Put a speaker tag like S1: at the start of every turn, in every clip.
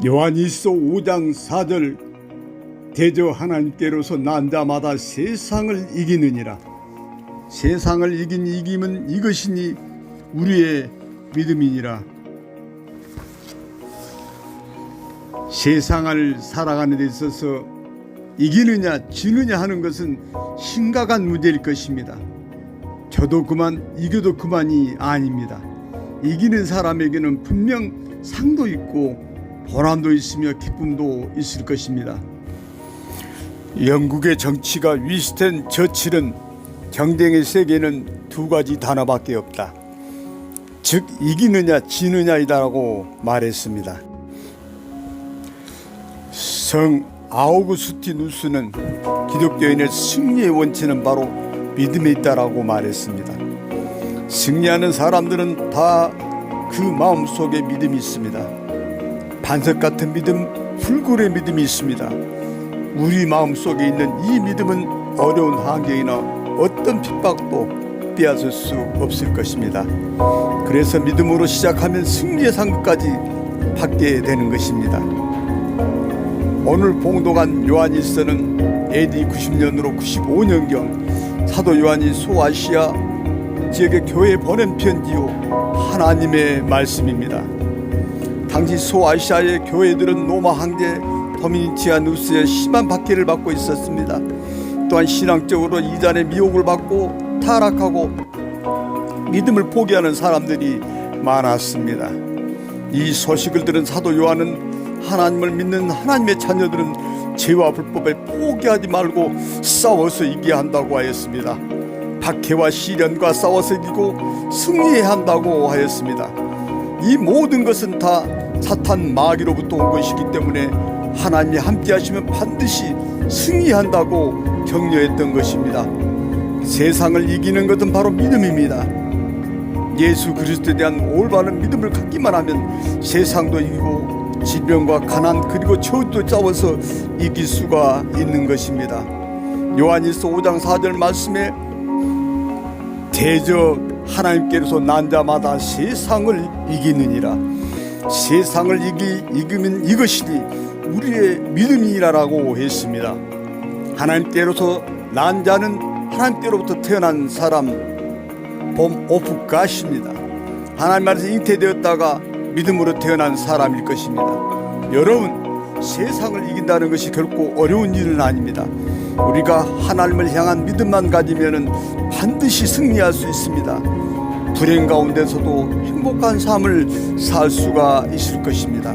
S1: 요한일서 5장 4절 대저 하나님께로서 난 자마다 세상을 이기느니라. 세상을 이긴 이김은 이것이니 우리의 믿음이니라. 세상을 살아가는 데 있어서 이기느냐 지느냐 하는 것은 심각한 문제일 것입니다. 저도 그만 이겨도 그만이 아닙니다. 이기는 사람에게는 분명 상도 있고 보람도 있으며 기쁨도 있을 것입니다. 영국의 정치가 위스턴 처칠은 경쟁의 세계는 두 가지 단어밖에 없다. 즉 이기느냐 지느냐이다라고 말했습니다. 성 아우구스티누스는 기독교인의 승리의 원칙은 바로 믿음에 있다라고 말했습니다. 승리하는 사람들은 다 그 마음속에 믿음이 있습니다. 반석 같은 믿음, 불굴의 믿음이 있습니다. 우리 마음속에 있는 이 믿음은 어려운 환경이나 어떤 핍박도 빼앗을 수 없을 것입니다. 그래서 믿음으로 시작하면 승리의 상급까지 받게 되는 것입니다. 오늘 봉독한 요한일서는 AD 90년으로 95년경 사도 요한이 소아시아 지역의 교회에 보낸 편지요 하나님의 말씀입니다. 당시 소아시아의 교회들은 로마 황제 도미니치아누스의 심한 박해를 받고 있었습니다. 또한 신앙적으로 이단의 미혹을 받고 타락하고 믿음을 포기하는 사람들이 많았습니다. 이 소식을 들은 사도 요한은 하나님을 믿는 하나님의 자녀들은 죄와 불법에 포기하지 말고 싸워서 이겨야 한다고 하였습니다. 박해와 시련과 싸워서 이기고 승리해야 한다고 하였습니다. 이 모든 것은 다 사탄 마귀로부터 온 것이기 때문에 하나님이 함께 하시면 반드시 승리한다고 격려했던 것입니다. 세상을 이기는 것은 바로 믿음입니다. 예수 그리스도에 대한 올바른 믿음을 갖기만 하면 세상도 이기고 질병과 가난 그리고 저주도 싸워서 이길 수가 있는 것입니다. 요한일서 5장 4절 말씀에 대저 하나님께로서 난 자마다 세상을 이기느니라. 세상을 이기면 이것이니 우리의 믿음이라고 했습니다. 하나님께로서 난 자는 하나님께로부터 태어난 사람 봄 오프갓입니다. 하나님 안에서 잉태되었다가 믿음으로 태어난 사람일 것입니다. 여러분, 세상을 이긴다는 것이 결코 어려운 일은 아닙니다. 우리가 하나님을 향한 믿음만 가지면 반드시 승리할 수 있습니다. 불행 가운데서도 행복한 삶을 살 수가 있을 것입니다.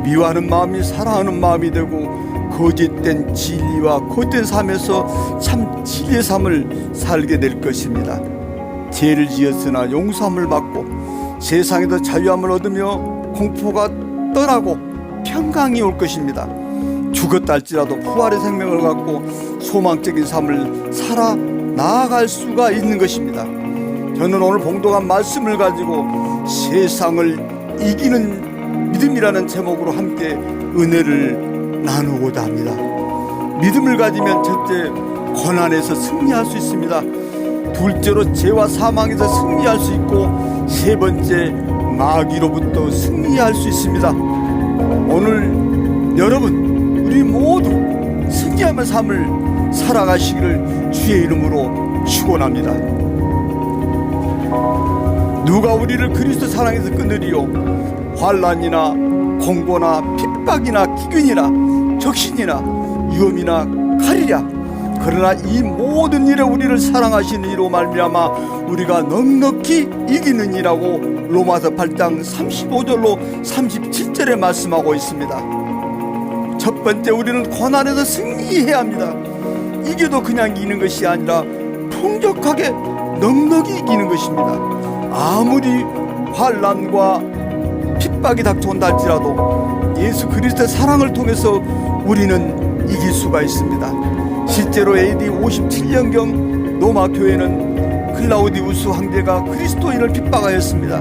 S1: 미워하는 마음이 사랑하는 마음이 되고 거짓된 진리와 거짓된 삶에서 참 진리의 삶을 살게 될 것입니다. 죄를 지었으나 용서함을 받고 세상에서 자유함을 얻으며 공포가 떠나고 평강이 올 것입니다. 죽었다 할지라도 부활의 생명을 갖고 소망적인 삶을 살아 나아갈 수가 있는 것입니다. 저는 오늘 봉독한 말씀을 가지고 세상을 이기는 믿음이라는 제목으로 함께 은혜를 나누고자 합니다. 믿음을 가지면 첫째, 고난에서 승리할 수 있습니다. 둘째로 죄와 사망에서 승리할 수 있고 세 번째, 마귀로부터 승리할 수 있습니다. 오늘 여러분, 우리 모두 승리하며 삶을 살아가시기를 주의 이름으로 축원합니다. 누가 우리를 그리스도 사랑에서 끊으리요? 환난이나 공고나 핍박이나 기근이나 적신이나 위험이나 칼이랴. 그러나 이 모든 일에 우리를 사랑하시는 이로 말미암아 우리가 넉넉히 이기는 이라고 로마서 8장 35절로 37절에 말씀하고 있습니다. 첫 번째, 우리는 고난에서 승리해야 합니다. 이겨도 그냥 이기는 것이 아니라 풍족하게 넉넉히 이기는 것입니다. 아무리 환난과 핍박이 닥쳐온다 할지라도 예수 그리스도의 사랑을 통해서 우리는 이길 수가 있습니다. 실제로 AD 57년경 로마 교회는 클라우디우스 황제가 그리스도인을 핍박하였습니다.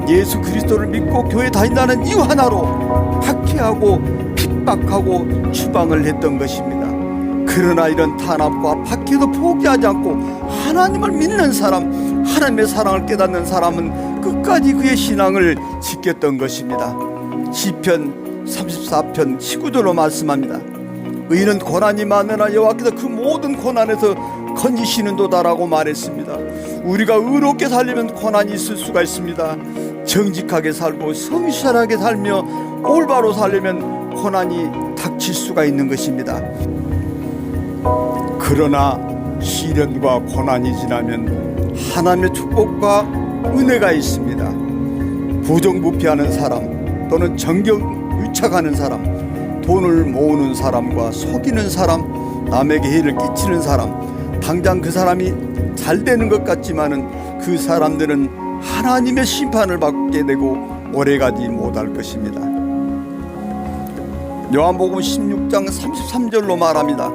S1: 예수 그리스도를 믿고 교회 다닌다는 이유 하나로 박해하고 핍박하고 추방을 했던 것입니다. 그러나 이런 탄압과 박해도 포기하지 않고 하나님을 믿는 사람, 하나님의 사랑을 깨닫는 사람은 끝까지 그의 신앙을 지켰던 것입니다. 시편 34편 19절로 말씀합니다. 의인은 고난이 많으나 여호와께서 그 모든 고난에서 건지시는도다라고 말했습니다. 우리가 의롭게 살려면 고난이 있을 수가 있습니다. 정직하게 살고 성실하게 살며 올바로 살려면 고난이 닥칠 수가 있는 것입니다. 그러나 시련과 고난이 지나면 하나님의 축복과 은혜가 있습니다. 부정부패하는 사람 또는 정경유착하는 사람, 돈을 모으는 사람과 속이는 사람, 남에게 해를 끼치는 사람, 당장 그 사람이 잘 되는 것 같지만은 그 사람들은 하나님의 심판을 받게 되고 오래가지 못할 것입니다. 요한복음 16장 33절로 말합니다.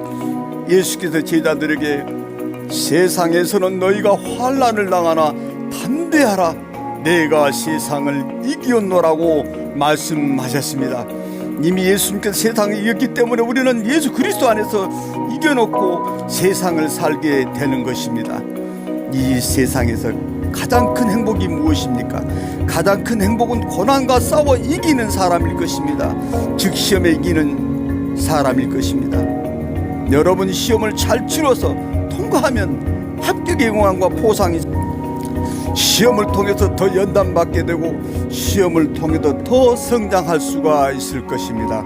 S1: 예수께서 제자들에게 세상에서는 너희가 환난을 당하나 담대하라, 내가 세상을 이기었노라고 말씀하셨습니다. 이미 예수님께서 세상을 이겼기 때문에 우리는 예수 그리스도 안에서 이겨놓고 세상을 살게 되는 것입니다. 이 세상에서 가장 큰 행복이 무엇입니까? 가장 큰 행복은 고난과 싸워 이기는 사람일 것입니다. 즉 시험에 이기는 사람일 것입니다. 여러분 시험을 잘 치러서 통과하면 합격의 영광과 포상이, 시험을 통해서 더 연단받게 되고 시험을 통해서 더 성장할 수가 있을 것입니다.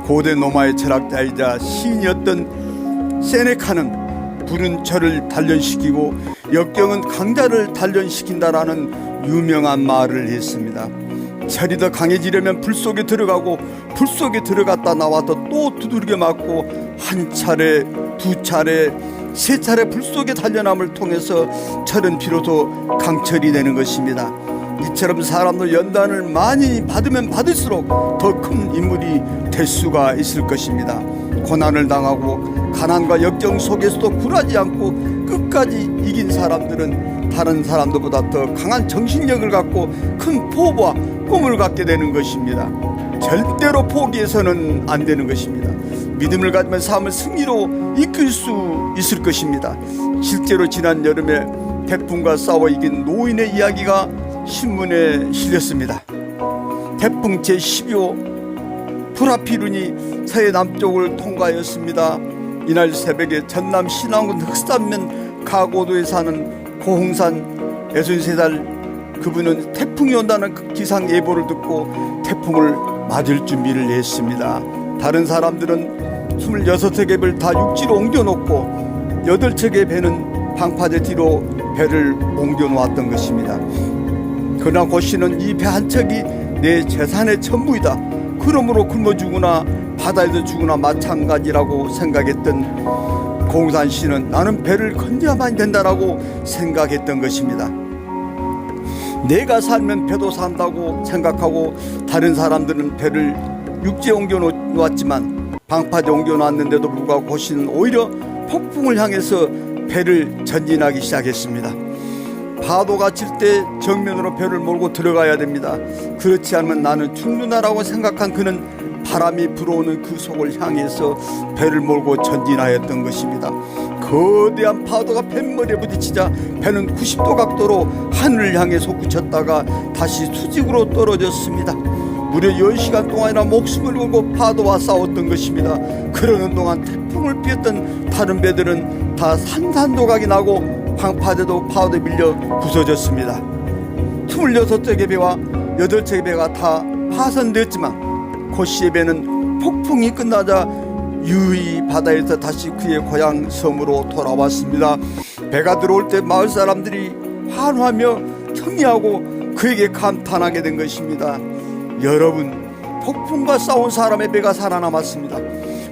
S1: 고대 로마의 철학자이자 시인이었던 세네카는 불은 철을 단련시키고 역경은 강자를 단련시킨다라는 유명한 말을 했습니다. 철이 더 강해지려면 불 속에 들어가고 불 속에 들어갔다 나와서 또 두들겨 맞고 한 차례, 두 차례, 세 차례 불 속의 단련함을 통해서 철은 비로소 강철이 되는 것입니다. 이처럼 사람도 연단을 많이 받으면 받을수록 더 큰 인물이 될 수가 있을 것입니다. 고난을 당하고 가난과 역경 속에서도 굴하지 않고 끝까지 이긴 사람들은 다른 사람들보다 더 강한 정신력을 갖고 큰 포부와 꿈을 갖게 되는 것입니다. 절대로 포기해서는 안 되는 것입니다. 믿음을 가지면 삶을 승리로 이끌 수 있을 것입니다. 실제로 지난 여름에 태풍과 싸워 이긴 노인의 이야기가 신문에 실렸습니다. 태풍 제12호 프라피룬이 서해 남쪽을 통과하였습니다. 이날 새벽에 전남 신안군 흑산면 가고도에 사는 고홍산 63살 그분은 태풍이 온다는 기상 예보를 듣고 태풍을 맞을 준비를 했습니다. 다른 사람들은 26척의 배를 다 육지로 옮겨놓고 8척의 배는 방파제 뒤로 배를 옮겨놓았던 것입니다. 그러나 고씨는 이 배 한 척이 내 재산의 전부이다, 그러므로 굶어 죽으나 바다에서 죽으나 마찬가지라고 생각했던 공산 씨는 나는 배를 건져야만 된다라고 생각했던 것입니다. 내가 살면 배도 산다고 생각하고 다른 사람들은 배를 육지에 옮겨놓았지만 방파제 옮겨놨는데도 불구하고 고씨는 오히려 폭풍을 향해서 배를 전진하기 시작했습니다. 파도가 칠 때 정면으로 배를 몰고 들어가야 됩니다. 그렇지 않으면 나는 죽는다라고 생각한 그는 바람이 불어오는 그 속을 향해서 배를 몰고 전진하였던 것입니다. 거대한 파도가 뱃머리에 부딪히자 배는 90도 각도로 하늘을 향해 솟구쳤다가 다시 수직으로 떨어졌습니다. 무려 10시간 동안이나 목숨을 걸고 파도와 싸웠던 것입니다. 그러는 동안 태풍을 피했던 다른 배들은 다 산산조각이 나고 방파제도 파도에 밀려 부서졌습니다. 26척의 배와 8척의 배가 다 파손됐지만 고씨의 배는 폭풍이 끝나자 유유히 바다에서 다시 그의 고향 섬으로 돌아왔습니다. 배가 들어올 때 마을 사람들이 환호하며 경의하고 그에게 감탄하게 된 것입니다. 여러분, 폭풍과 싸운 사람의 배가 살아남았습니다.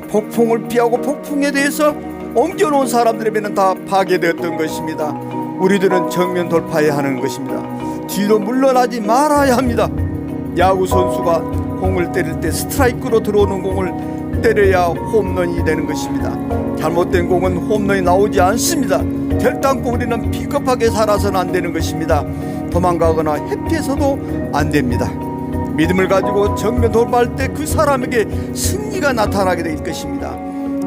S1: 폭풍을 피하고 폭풍에 대해서 옮겨놓은 사람들의 배는 다 파괴되었던 것입니다. 우리들은 정면 돌파해야 하는 것입니다. 뒤로 물러나지 말아야 합니다. 야구 선수가 공을 때릴 때 스트라이크로 들어오는 공을 때려야 홈런이 되는 것입니다. 잘못된 공은 홈런이 나오지 않습니다. 결단코 우리는 비겁하게 살아서는 안 되는 것입니다. 도망가거나 회피해서도 안 됩니다. 믿음을 가지고 정면 돌파할 때 그 사람에게 승리가 나타나게 될 것입니다.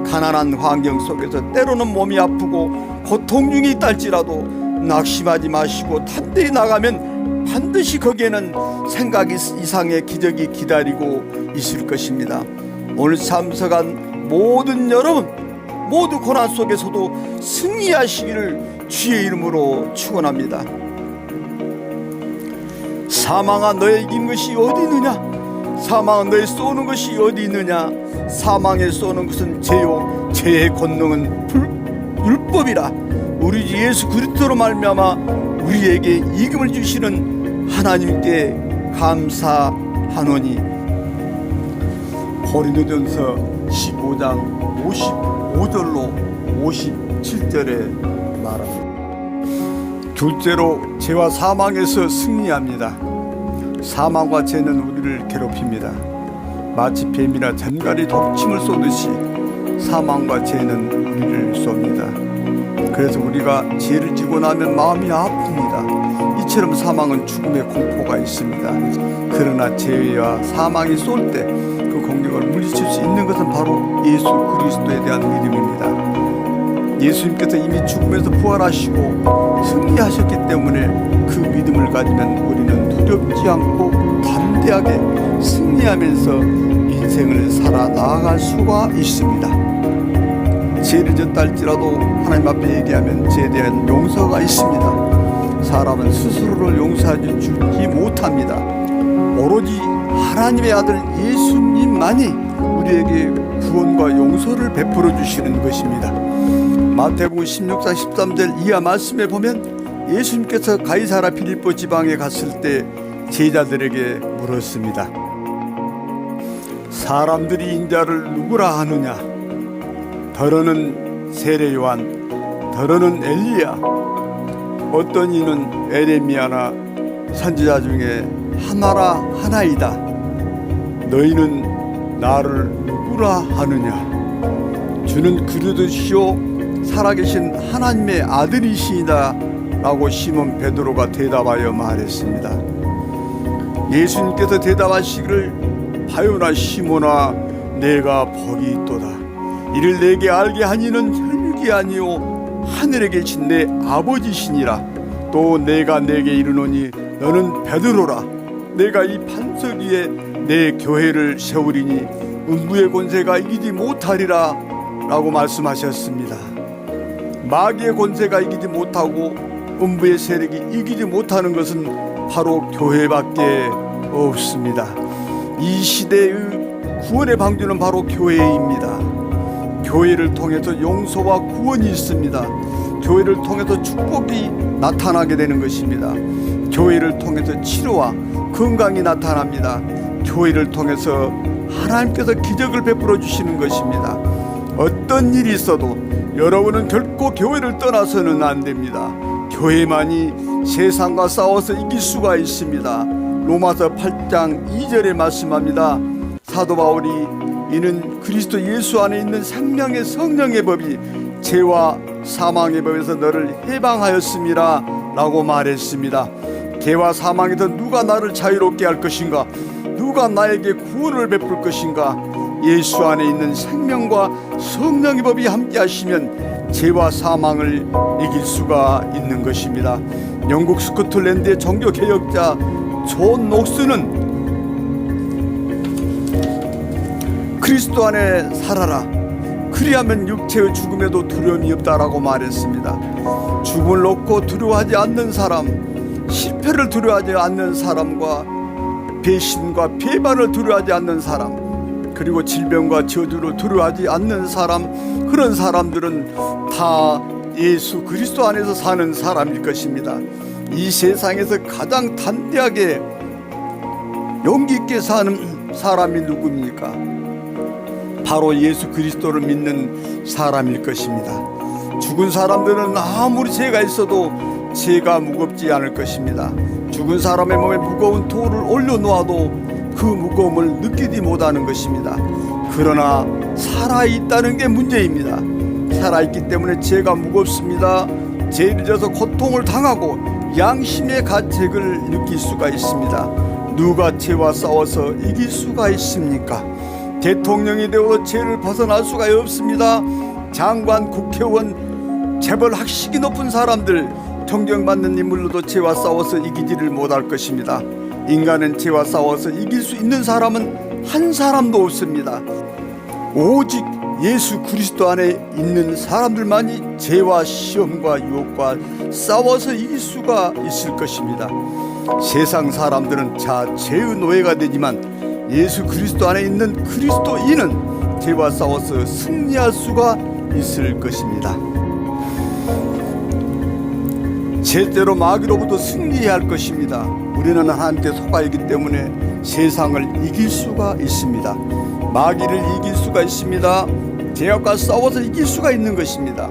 S1: 가난한 환경 속에서 때로는 몸이 아프고 고통 중에 있다 할지라도 낙심하지 마시고 담대히 나가면 반드시 거기에는 생각 이상의 기적이 기다리고 있을 것입니다. 오늘 참석한 모든 여러분, 모두 고난 속에서도 승리하시기를 주의 이름으로 축원합니다. 사망아, 너의 이긴 것이 어디 있느냐? 사망아, 너의 쏘는 것이 어디 있느냐? 사망에 쏘는 것은 죄요, 죄의 권능은 율법이라. 우리 예수 그리스도로 말미암아 우리에게 이김을 주시는 하나님께 감사하노니. 고린도전서 15장 55절로 57절에 말합니다. 둘째로, 죄와 사망에서 승리합니다. 사망과 죄는 우리를 괴롭힙니다. 마치 뱀이나 전갈이 독침을 쏘듯이 사망과 죄는 우리를 쏩니다. 그래서 우리가 죄를 지고 나면 마음이 아픕니다. 이처럼 사망은 죽음의 공포가 있습니다. 그러나 죄와 사망이 쏠 때 그 공격을 물리칠 수 있는 것은 바로 예수 그리스도에 대한 믿음입니다. 예수님께서 이미 죽음에서 부활하시고 승리하셨기 때문에 그 믿음을 가지면 우리는 두렵지 않고 담대하게 승리하면서 인생을 살아 나아갈 수가 있습니다. 죄를 졌다 할지라도 하나님 앞에 얘기하면 죄에 대한 용서가 있습니다. 사람은 스스로를 용서하지 못합니다. 오로지 하나님의 아들 예수님만이 우리에게 구원과 용서를 베풀어 주시는 것입니다. 마태복음 16장 13절 이하 말씀에 보면 예수님께서 가이사랴 빌립보 지방에 갔을 때 제자들에게 물었습니다. 사람들이 인자를 누구라 하느냐? 더러는 세례 요한, 더러는 엘리야, 어떤 이는 에레미야나 선지자 중에 하나라 하나이다. 너희는 나를 누구라 하느냐? 주는 그리스도시요 살아계신 하나님의 아들이시이다 라고 시몬 베드로가 대답하여 말했습니다. 예수님께서 대답하시기를, 바요나 시몬아, 내가 복이 있도다. 이를 내게 알게 하니는 혈육이 아니요 하늘에 계신 내 아버지시니라. 또 내가 내게 이르노니 너는 베드로라. 내가 이 반석 위에 내 교회를 세우리니 음부의 권세가 이기지 못하리라 라고 말씀하셨습니다. 마귀의 권세가 이기지 못하고 음부의 세력이 이기지 못하는 것은 바로 교회밖에 없습니다. 이 시대의 구원의 방주는 바로 교회입니다. 교회를 통해서 용서와 구원이 있습니다. 교회를 통해서 축복이 나타나게 되는 것입니다. 교회를 통해서 치료와 건강이 나타납니다. 교회를 통해서 하나님께서 기적을 베풀어 주시는 것입니다. 어떤 일이 있어도 여러분은 결코 교회를 떠나서는 안 됩니다. 교회만이 세상과 싸워서 이길 수가 있습니다. 로마서 8장 2절에 말씀합니다. 사도 바울이 이는 그리스도 예수 안에 있는 생명의 성령의 법이 죄와 사망의 법에서 너를 해방하였음이라 라고 말했습니다. 죄와 사망에서 누가 나를 자유롭게 할 것인가? 누가 나에게 구원을 베풀 것인가? 예수 안에 있는 생명과 성령의 법이 함께 하시면 죄와 사망을 이길 수가 있는 것입니다. 영국 스코틀랜드의 종교개혁자 존 녹스는 그리스도 안에 살아라, 그리하면 육체의 죽음에도 두려움이 없다라고 말했습니다. 죽음을 놓고 두려워하지 않는 사람, 실패를 두려워하지 않는 사람과 배신과 배반을 두려워하지 않는 사람, 그리고 질병과 저주를 두려워하지 않는 사람, 그런 사람들은 다 예수 그리스도 안에서 사는 사람일 것입니다. 이 세상에서 가장 담대하게 용기 있게 사는 사람이 누굽니까? 바로 예수 그리스도를 믿는 사람일 것입니다. 죽은 사람들은 아무리 죄가 있어도 죄가 무겁지 않을 것입니다. 죽은 사람의 몸에 무거운 돌을 올려놓아도 그 무거움을 느끼지 못하는 것입니다. 그러나 살아있다는 게 문제입니다. 살아있기 때문에 죄가 무겁습니다. 죄를 져서 고통을 당하고 양심의 가책을 느낄 수가 있습니다. 누가 죄와 싸워서 이길 수가 있습니까? 대통령이 되어도 죄를 벗어날 수가 없습니다. 장관, 국회의원, 재벌 학식이 높은 사람들 존경받는 인물로도 죄와 싸워서 이기지를 못할 것입니다. 인간은 죄와 싸워서 이길 수 있는 사람은 한 사람도 없습니다. 오직 예수 그리스도 안에 있는 사람들만이 죄와 시험과 유혹과 싸워서 이길 수가 있을 것입니다. 세상 사람들은 죄의 노예가 되지만 예수 그리스도 안에 있는 그리스도인은 죄와 싸워서 승리할 수가 있을 것입니다. 제대로 마귀로부터 승리해야 할 것입니다. 우리는 하나님께 속아 있기 때문에 세상을 이길 수가 있습니다. 마귀를 이길 수가 있습니다. 죄악과 싸워서 이길 수가 있는 것입니다.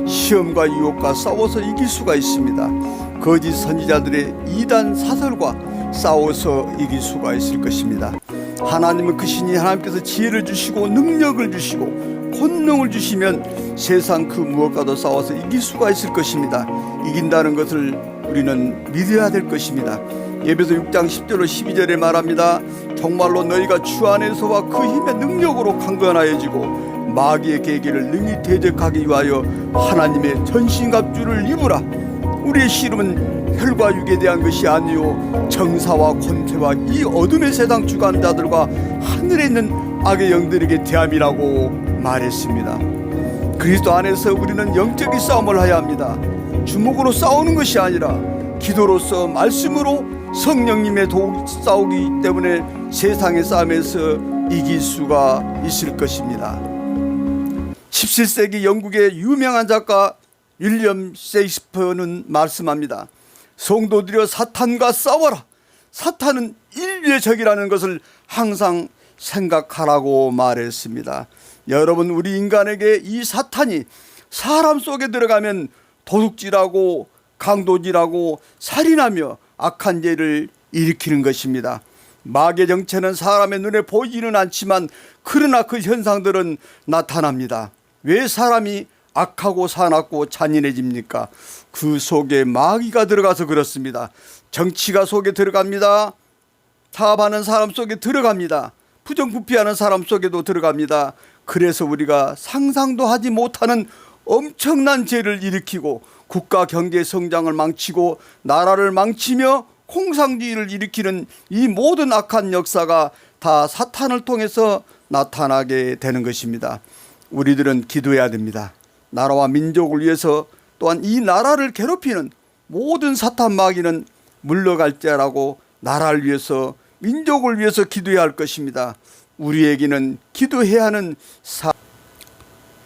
S1: 시험과 유혹과 싸워서 이길 수가 있습니다. 거짓 선지자들의 이단 사설과 싸워서 이길 수가 있을 것입니다. 하나님은 크시니 하나님께서 지혜를 주시고 능력을 주시고 권능을 주시면 세상 그 무엇과도 싸워서 이길 수가 있을 것입니다. 이긴다는 것을 우리는 믿어야 될 것입니다. 에베소 6장 10절로 12절에 말합니다. 정말로 너희가 주 안에서와 그 힘의 능력으로 강건하여지고 마귀의 계기를 능히 대적하기 위하여 하나님의 전신갑주를 입으라. 우리의 씨름은 혈과 육에 대한 것이 아니요 정사와 권세와 이 어둠의 세상 주관자들과 하늘에 있는 악의 영들에게 대함이라고 말했습니다. 그리스도 안에서 우리는 영적인 싸움을 해야 합니다. 주먹으로 싸우는 것이 아니라 기도로서 말씀으로 성령님의 도움이 싸우기 때문에 세상의 싸움에서 이길 수가 있을 것입니다. 17세기 영국의 유명한 작가 윌리엄 셰익스피어는 말씀합니다. 성도들여 사탄과 싸워라. 사탄은 인류의 적이라는 것을 항상 생각하라고 말했습니다. 여러분, 우리 인간에게 이 사탄이 사람 속에 들어가면 도둑질하고 강도질하고 살인하며 악한 죄를 일으키는 것입니다. 마귀의 정체는 사람의 눈에 보이지는 않지만 그러나 그 현상들은 나타납니다. 왜 사람이 악하고 사납고 잔인해집니까? 그 속에 마귀가 들어가서 그렇습니다. 정치가 속에 들어갑니다. 타협하는 사람 속에 들어갑니다. 부정부패하는 사람 속에도 들어갑니다. 그래서 우리가 상상도 하지 못하는 엄청난 죄를 일으키고 국가 경제 성장을 망치고 나라를 망치며 공산주의를 일으키는 이 모든 악한 역사가 다 사탄을 통해서 나타나게 되는 것입니다. 우리들은 기도해야 됩니다. 나라와 민족을 위해서 또한 이 나라를 괴롭히는 모든 사탄 마귀는 물러갈지라고 나라를 위해서 민족을 위해서 기도해야 할 것입니다. 우리에게는 기도해야 하는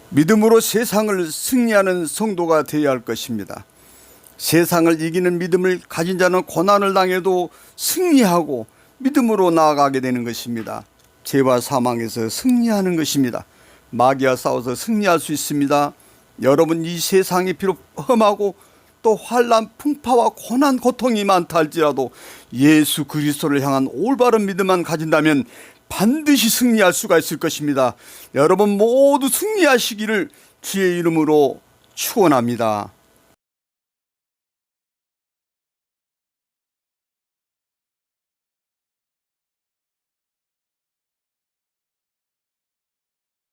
S1: 믿음으로 세상을 승리하는 성도가 되어야 할 것입니다. 세상을 이기는 믿음을 가진 자는 고난을 당해도 승리하고 믿음으로 나아가게 되는 것입니다. 죄와 사망에서 승리하는 것입니다. 마귀와 싸워서 승리할 수 있습니다. 여러분, 이 세상이 비록 험하고 또 환난, 풍파와 고난, 고통이 많다 할지라도 예수 그리스도를 향한 올바른 믿음만 가진다면 반드시 승리할 수가 있을 것입니다. 여러분 모두 승리하시기를 주의 이름으로 축원합니다.